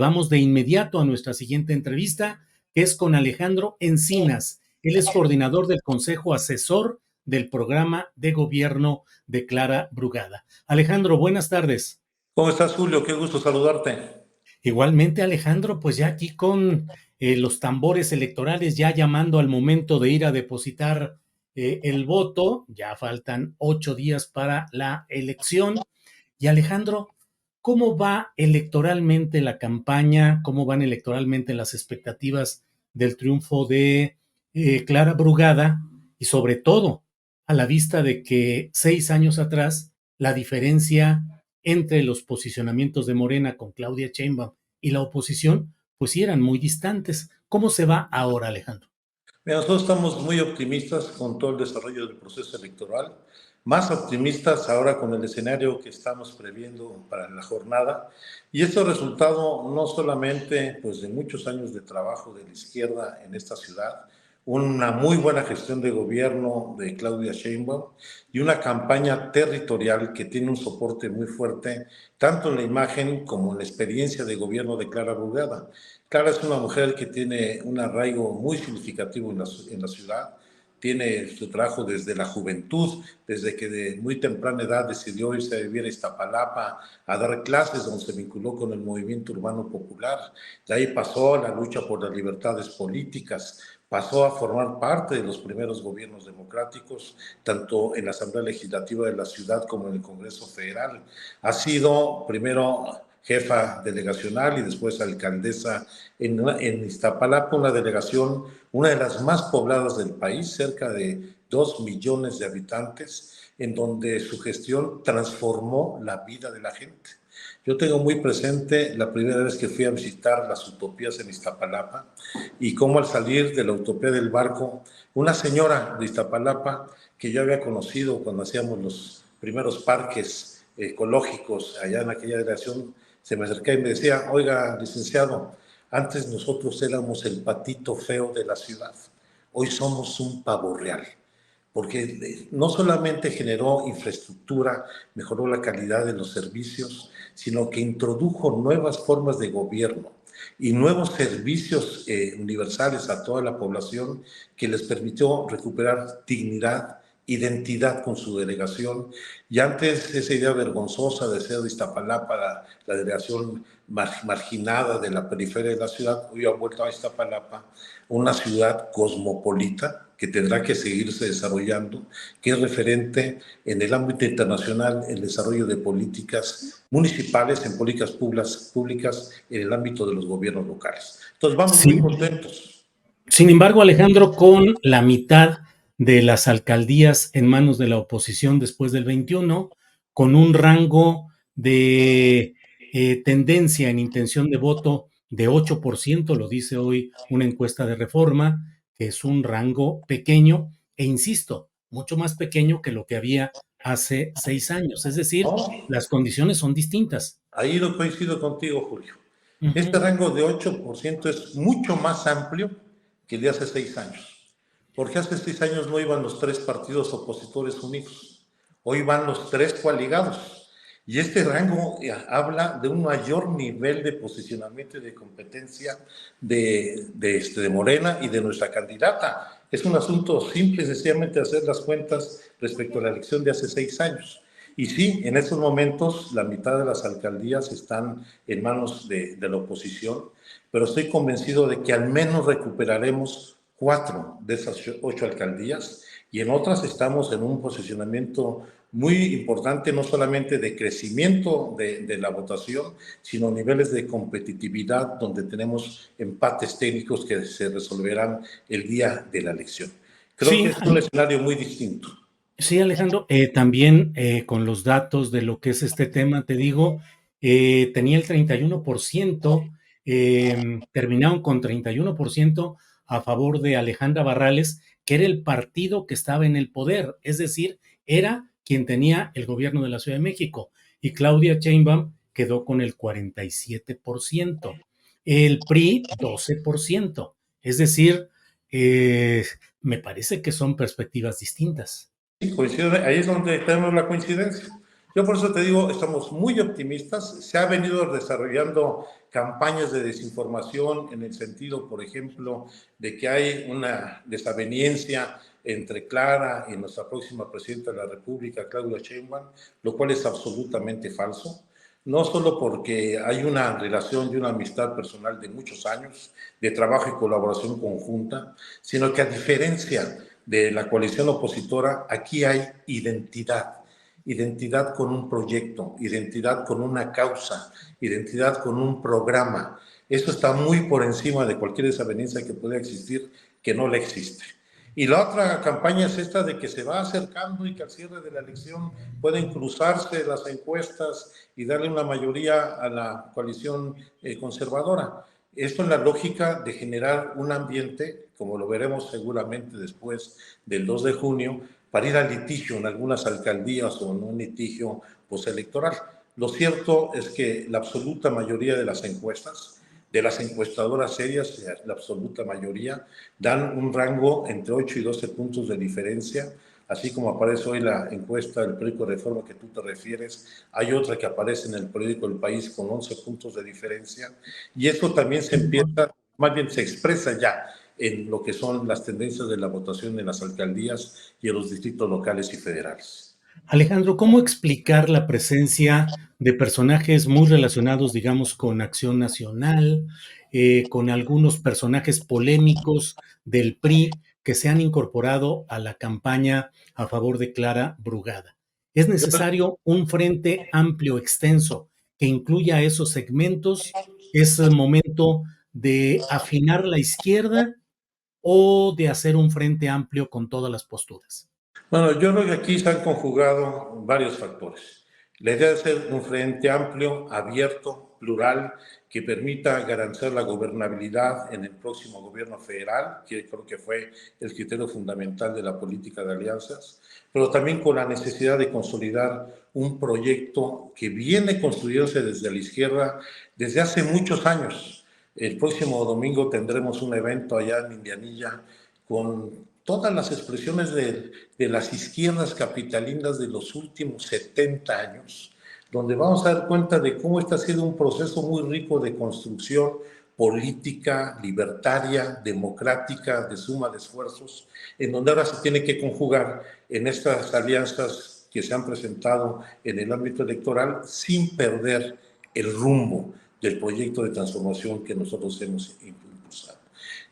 Vamos de inmediato a nuestra siguiente entrevista, que es con Alejandro Encinas. Él es coordinador del Consejo Asesor del Programa de Gobierno de Clara Brugada. Alejandro, buenas tardes. ¿Cómo estás, Julio? Qué gusto saludarte. Igualmente, Alejandro, pues ya aquí con los tambores electorales, ya llamando al momento de ir a depositar el voto, ya faltan 8 días para la elección. Y Alejandro, ¿cómo va electoralmente la campaña? ¿Cómo van electoralmente las expectativas del triunfo de Clara Brugada? Y sobre todo, a la vista de que 6 años atrás, la diferencia entre los posicionamientos de Morena con Claudia Sheinbaum y la oposición, pues sí eran muy distantes. ¿Cómo se va ahora, Alejandro? Mira, nosotros estamos muy optimistas con todo el desarrollo del proceso electoral, más optimistas ahora con el escenario que estamos previendo para la jornada. Y esto es resultado no solamente pues, de muchos años de trabajo de la izquierda en esta ciudad, una muy buena gestión de gobierno de Claudia Sheinbaum y una campaña territorial que tiene un soporte muy fuerte, tanto en la imagen como en la experiencia de gobierno de Clara Brugada. Clara es una mujer que tiene un arraigo muy significativo en la ciudad, tiene su trabajo desde la juventud, desde que de muy temprana edad decidió irse a vivir a Iztapalapa a dar clases, donde se vinculó con el movimiento urbano popular. De ahí pasó a la lucha por las libertades políticas, pasó a formar parte de los primeros gobiernos democráticos, tanto en la Asamblea Legislativa de la ciudad como en el Congreso Federal. Ha sido primero jefa delegacional y después alcaldesa en Iztapalapa, una delegación, una de las más pobladas del país, cerca de 2 millones de habitantes, en donde su gestión transformó la vida de la gente. Yo tengo muy presente la primera vez que fui a visitar las utopías en Iztapalapa y cómo al salir de la utopía del barco, una señora de Iztapalapa que yo había conocido cuando hacíamos los primeros parques ecológicos allá en aquella delegación, se me acercaba y me decía, oiga, licenciado, antes nosotros éramos el patito feo de la ciudad, hoy somos un pavo real, porque no solamente generó infraestructura, mejoró la calidad de los servicios, sino que introdujo nuevas formas de gobierno y nuevos servicios universales a toda la población que les permitió recuperar dignidad, identidad con su delegación. Y antes esa idea vergonzosa de ser de Iztapalapa, la delegación marginada de la periferia de la ciudad, hoy ha vuelto a Iztapalapa, una ciudad cosmopolita que tendrá que seguirse desarrollando, que es referente en el ámbito internacional el desarrollo de políticas municipales, en políticas públicas en el ámbito de los gobiernos locales. Entonces vamos muy Sí. contentos. Sin embargo, Alejandro, con la mitad de las alcaldías en manos de la oposición después del 21, con un rango de tendencia en intención de voto de 8%, lo dice hoy una encuesta de Reforma, que es un rango pequeño e, insisto, mucho más pequeño que lo que había hace 6 años. Es decir, ¿No? las condiciones son distintas. Ahí lo coincido contigo, Julio. Este Ujú. rango de 8% es mucho más amplio que el de hace 6 años. Porque hace 6 años no iban los tres partidos opositores unidos. Hoy van los tres coaligados. Y este rango habla de un mayor nivel de posicionamiento y de competencia de Morena y de nuestra candidata. Es un asunto simple, sencillamente hacer las cuentas respecto a la elección de hace 6 años. Y sí, en estos momentos la mitad de las alcaldías están en manos de la oposición, pero estoy convencido de que al menos recuperaremos 4 de esas 8 alcaldías y en otras estamos en un posicionamiento muy importante, no solamente de crecimiento de la votación, sino niveles de competitividad donde tenemos empates técnicos que se resolverán el día de la elección. Creo que Sí, es un escenario muy distinto. sí, Alejandro, también con los datos de lo que es este tema, te digo, tenía el 31%, terminaron con 31% a favor de Alejandra Barrales, que era el partido que estaba en el poder, es decir, era quien tenía el gobierno de la Ciudad de México, y Claudia Sheinbaum quedó con el 47%, el PRI 12%, es decir, eh, me parece que son perspectivas distintas. Sí, coincido, ahí es donde tenemos la coincidencia. Yo por eso te digo, estamos muy optimistas. Se ha venido desarrollando campañas de desinformación en el sentido, por ejemplo, de que hay una desaveniencia entre Clara y nuestra próxima presidenta de la República, Claudia Sheinbaum, lo cual es absolutamente falso. No solo porque hay una relación y una amistad personal de muchos años, de trabajo y colaboración conjunta, sino que a diferencia de la coalición opositora, aquí hay identidad, identidad con un proyecto, identidad con una causa, identidad con un programa. Eso está muy por encima de cualquier desavenencia que pueda existir, que no le existe. Y la otra campaña es esta de que se va acercando y que al cierre de la elección pueden cruzarse las encuestas y darle una mayoría a la coalición conservadora. Esto en la lógica de generar un ambiente, como lo veremos seguramente después del 2 de junio, para ir al litigio en algunas alcaldías o en un litigio postelectoral. Lo cierto es que la absoluta mayoría de las encuestas, de las encuestadoras serias, la absoluta mayoría, dan un rango entre 8 y 12 puntos de diferencia, así como aparece hoy la encuesta del periódico Reforma que tú te refieres, hay otra que aparece en el periódico El País con 11 puntos de diferencia, y esto también se empieza, más bien se expresa ya en lo que son las tendencias de la votación en las alcaldías y en los distritos locales y federales. Alejandro, ¿cómo explicar la presencia de personajes muy relacionados, digamos, con Acción Nacional, con algunos personajes polémicos del PRI que se han incorporado a la campaña a favor de Clara Brugada? ¿Es necesario un frente amplio, extenso, que incluya a esos segmentos? ¿Es el momento de afinar la izquierda o de hacer un frente amplio con todas las posturas? Bueno, yo creo que aquí se han conjugado varios factores. La idea de ser un frente amplio, abierto, plural, que permita garantizar la gobernabilidad en el próximo gobierno federal, que creo que fue el criterio fundamental de la política de alianzas, pero también con la necesidad de consolidar un proyecto que viene construyéndose desde la izquierda desde hace muchos años. El próximo domingo tendremos un evento allá en Indianilla con todas las expresiones de las izquierdas capitalinas de los últimos 70 años, donde vamos a dar cuenta de cómo este ha sido un proceso muy rico de construcción política, libertaria, democrática, de suma de esfuerzos, en donde ahora se tiene que conjugar en estas alianzas que se han presentado en el ámbito electoral sin perder el rumbo del proyecto de transformación que nosotros hemos impulsado.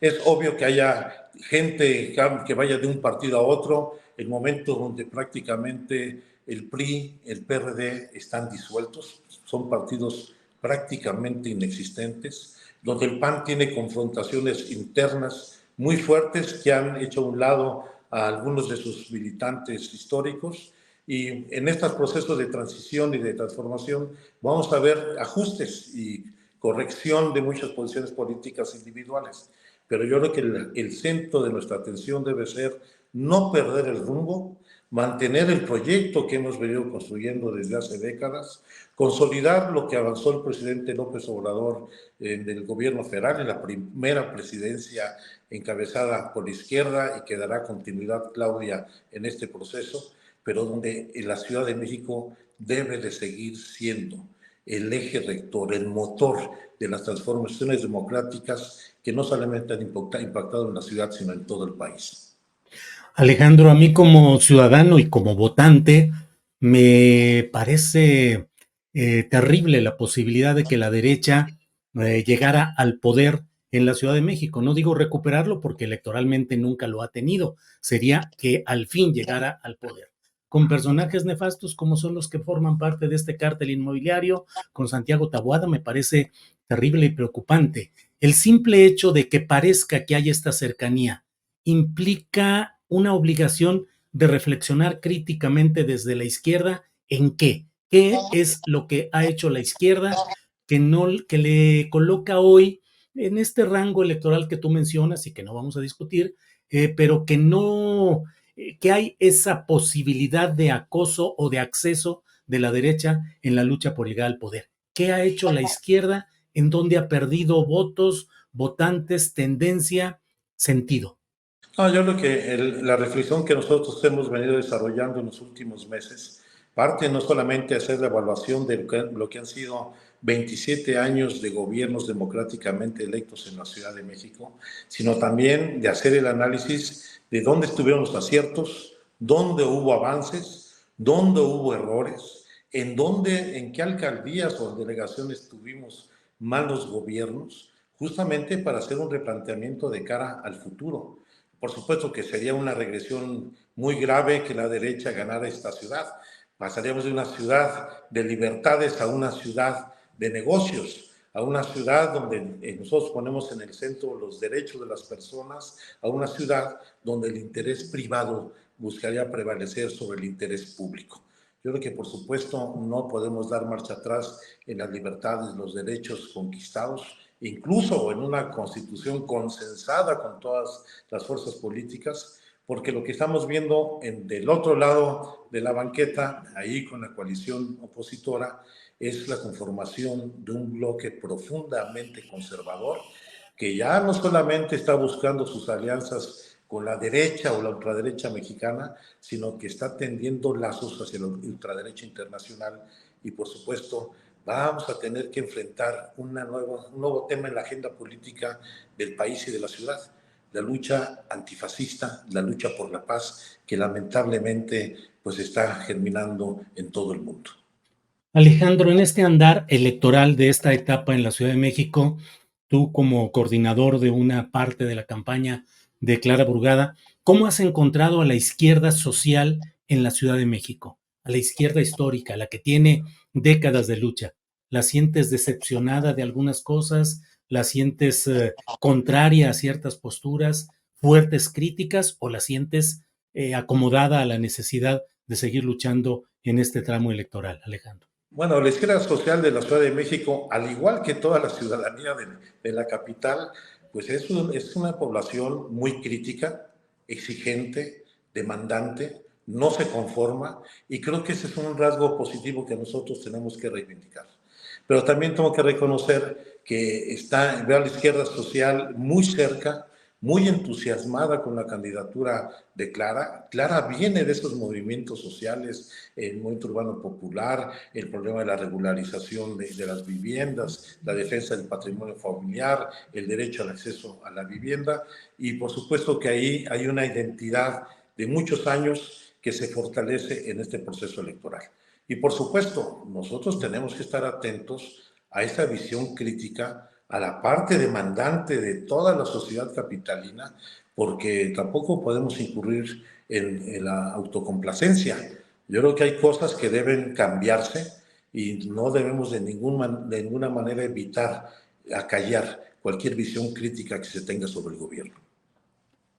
Es obvio que haya gente que vaya de un partido a otro, el momento donde prácticamente el PRI, el PRD están disueltos, son partidos prácticamente inexistentes, donde el PAN tiene confrontaciones internas muy fuertes que han hecho a un lado a algunos de sus militantes históricos, y en estos procesos de transición y de transformación vamos a ver ajustes y corrección de muchas posiciones políticas individuales. Pero yo creo que el centro de nuestra atención debe ser no perder el rumbo, mantener el proyecto que hemos venido construyendo desde hace décadas, consolidar lo que avanzó el presidente López Obrador en el gobierno federal, en la primera presidencia encabezada por la izquierda, y que dará continuidad Claudia en este proceso, pero donde en la Ciudad de México debe de seguir siendo el eje rector, el motor de las transformaciones democráticas que no solamente han impactado en la ciudad, sino en todo el país. Alejandro, a mí como ciudadano y como votante, me parece terrible la posibilidad de que la derecha llegara al poder en la Ciudad de México. No digo recuperarlo porque electoralmente nunca lo ha tenido, sería que al fin llegara al poder. Con personajes nefastos como son los que forman parte de este cártel inmobiliario, con Santiago Taboada, me parece terrible y preocupante. El simple hecho de que parezca que hay esta cercanía implica una obligación de reflexionar críticamente desde la izquierda en qué es lo que ha hecho la izquierda que no que le coloca hoy en este rango electoral que tú mencionas y que no vamos a discutir, pero que no que hay esa posibilidad de acoso o de acceso de la derecha en la lucha por llegar al poder. ¿Qué ha hecho la izquierda en donde ha perdido votos, votantes, tendencia, sentido? No, yo creo que la reflexión que nosotros hemos venido desarrollando en los últimos meses parte no solamente hacer la evaluación de lo que han sido 27 años de gobiernos democráticamente electos en la Ciudad de México, sino también de hacer el análisis de dónde estuvieron los aciertos, dónde hubo avances, dónde hubo errores, en qué alcaldías o delegaciones tuvimos malos gobiernos, justamente para hacer un replanteamiento de cara al futuro. Por supuesto que sería una regresión muy grave que la derecha ganara esta ciudad. Pasaríamos de una ciudad de libertades a una ciudad de negocios, a una ciudad donde nosotros ponemos en el centro los derechos de las personas, a una ciudad donde el interés privado buscaría prevalecer sobre el interés público. Yo creo que, por supuesto, no podemos dar marcha atrás en las libertades, los derechos conquistados, incluso en una constitución consensada con todas las fuerzas políticas, porque lo que estamos viendo del otro lado de la banqueta, ahí con la coalición opositora, es la conformación de un bloque profundamente conservador, que ya no solamente está buscando sus alianzas con la derecha o la ultraderecha mexicana, sino que está tendiendo lazos hacia la ultraderecha internacional y, por supuesto, vamos a tener que enfrentar un nuevo tema en la agenda política del país y de la ciudad, la lucha antifascista, la lucha por la paz, que lamentablemente pues está germinando en todo el mundo. Alejandro, en este andar electoral de esta etapa en la Ciudad de México, tú como coordinador de una parte de la campaña de Clara Brugada, ¿cómo has encontrado a la izquierda social en la Ciudad de México? A la izquierda histórica, la que tiene décadas de lucha. ¿La sientes decepcionada de algunas cosas? ¿La sientes contraria a ciertas posturas, fuertes críticas o la sientes acomodada a la necesidad de seguir luchando en este tramo electoral, Alejandro? Bueno, la izquierda social de la Ciudad de México, al igual que toda la ciudadanía de la capital, pues es una población muy crítica, exigente, demandante, no se conforma, y creo que ese es un rasgo positivo que nosotros tenemos que reivindicar. Pero también tengo que reconocer que veo a la izquierda social muy cerca, muy entusiasmada con la candidatura de Clara. Clara viene de esos movimientos sociales, el movimiento urbano popular, el problema de la regularización de las viviendas, la defensa del patrimonio familiar, el derecho al acceso a la vivienda, y por supuesto que ahí hay una identidad de muchos años que se fortalece en este proceso electoral. Y por supuesto, nosotros tenemos que estar atentos a esta visión crítica, a la parte demandante de toda la sociedad capitalina, porque tampoco podemos incurrir en la autocomplacencia. Yo creo que hay cosas que deben cambiarse y no debemos de ninguna manera evitar acallar cualquier visión crítica que se tenga sobre el gobierno.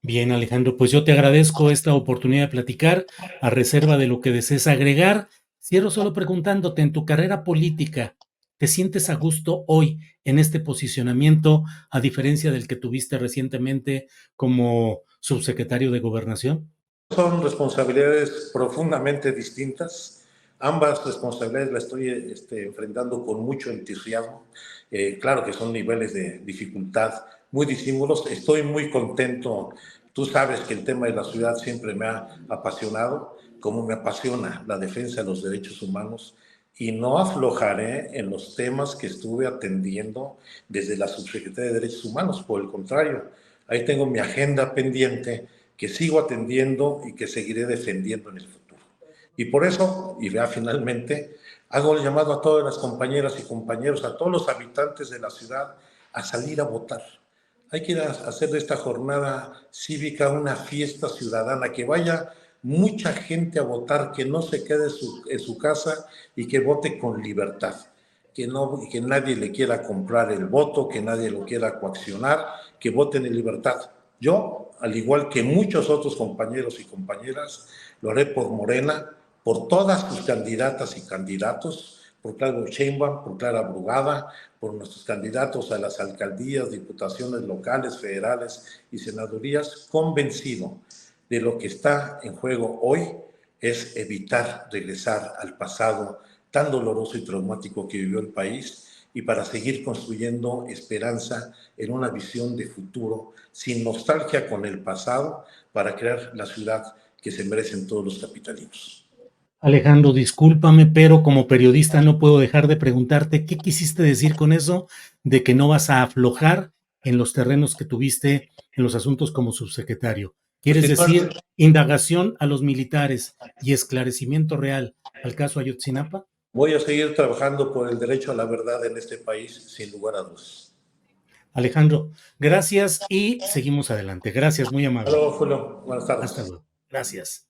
Bien, Alejandro, pues yo te agradezco esta oportunidad de platicar a reserva de lo que desees agregar. Cierro solo preguntándote, en tu carrera política, ¿te sientes a gusto hoy en este posicionamiento a diferencia del que tuviste recientemente como subsecretario de Gobernación? Son responsabilidades profundamente distintas. Ambas responsabilidades las estoy enfrentando con mucho entusiasmo. Claro que son niveles de dificultad muy disímiles. Estoy muy contento. Tú sabes que el tema de la ciudad siempre me ha apasionado, como me apasiona la defensa de los derechos humanos, y no aflojaré en los temas que estuve atendiendo desde la Subsecretaría de Derechos Humanos. Por el contrario, ahí tengo mi agenda pendiente que sigo atendiendo y que seguiré defendiendo en el futuro. Y por eso, y ya finalmente, hago el llamado a todas las compañeras y compañeros, a todos los habitantes de la ciudad, a salir a votar. Hay que ir a hacer de esta jornada cívica una fiesta ciudadana, que vaya mucha gente a votar, que no se quede en su casa y que vote con libertad. Que nadie le quiera comprar el voto, que nadie lo quiera coaccionar, que voten en libertad. Yo, al igual que muchos otros compañeros y compañeras, lo haré por Morena, por todas sus candidatas y candidatos, por Claudio Sheinbaum, por Clara Brugada, por nuestros candidatos a las alcaldías, diputaciones locales, federales y senadurías, convencido de lo que está en juego hoy es evitar regresar al pasado tan doloroso y traumático que vivió el país, y para seguir construyendo esperanza en una visión de futuro sin nostalgia con el pasado, para crear la ciudad que se merecen todos los capitalinos. Alejandro, discúlpame, pero como periodista no puedo dejar de preguntarte qué quisiste decir con eso de que no vas a aflojar en los terrenos que tuviste en los asuntos como subsecretario. Pues ¿Quieres te decir cuento, indagación a los militares y esclarecimiento real al caso Ayotzinapa? voy a seguir trabajando por el derecho a la verdad en este país, sin lugar a dudas. Alejandro, gracias y seguimos adelante. Gracias, muy Hasta amable. luego, Julio. Buenas Hasta tardes. luego. Gracias.